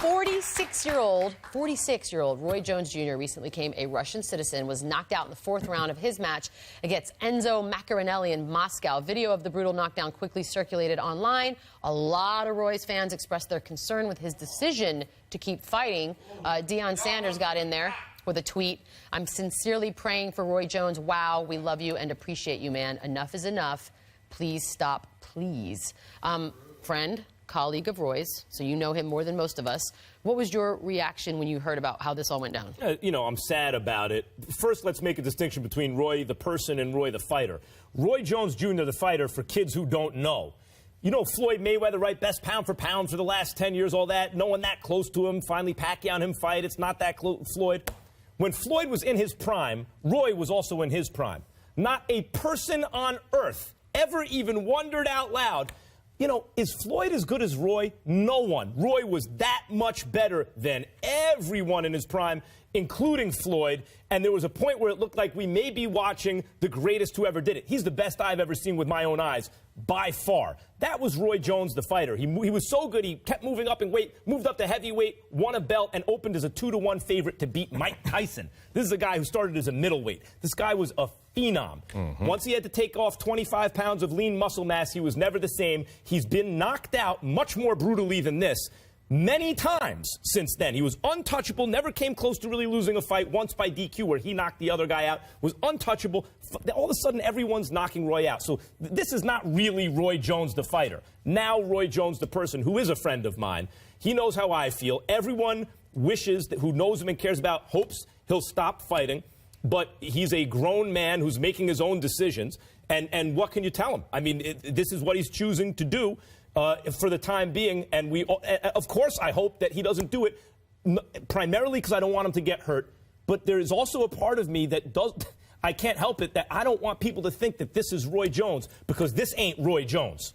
46-year-old Roy Jones Jr. recently became a Russian citizen, was knocked out in the fourth round of his match against Enzo Maccarinelli in Moscow. Video of the brutal knockdown quickly circulated online. A lot of Roy's fans expressed their concern with his decision to keep fighting. Deion Sanders got in there with a tweet. "I'm sincerely praying for Roy Jones. Wow, we love you and appreciate you, man. Enough is enough. Please stop, please." Friend, colleague of Roy's, so you know him more than most of us. What was your reaction when you heard about how this all went down? I'm sad about it. First, let's make a distinction between Roy the person and Roy the fighter. Roy Jones Jr., the fighter, for kids who don't know. You know Floyd Mayweather, right? Best pound for pound for the last 10 years, all that. No one that close to him. Finally, Pacquiao and him fight. It's not that close. Floyd. When Floyd was in his prime, Roy was also in his prime. Not a person on earth ever even wondered out loud, is Floyd as good as Roy? No one. Roy was that much better than everyone in his prime, including Floyd. And there was a point where it looked like we may be watching the greatest who ever did it. He's the best I've ever seen with my own eyes, by far. That was Roy Jones, the fighter. He was so good, he kept moving up in weight, moved up to heavyweight, won a belt, and opened as a 2-1 favorite to beat Mike Tyson. This is a guy who started as a middleweight. This guy was a phenom. Once he had to take off 25 pounds of lean muscle mass, he was never the same. He's been knocked out much more brutally than this many times since then. He was untouchable, never came close to really losing a fight, once by DQ where he knocked the other guy out, was untouchable. All of a sudden, everyone's knocking Roy out. So this is not really Roy Jones, the fighter. Now Roy Jones, the person, who is a friend of mine. He knows how I feel. Everyone wishes, who knows him and cares about, hopes he'll stop fighting. But he's a grown man who's making his own decisions. And what can you tell him? I mean, this is what he's choosing to do for the time being. And of course, I hope that he doesn't do it primarily because I don't want him to get hurt. But there is also a part of me that I can't help it, that I don't want people to think that this is Roy Jones, because this ain't Roy Jones.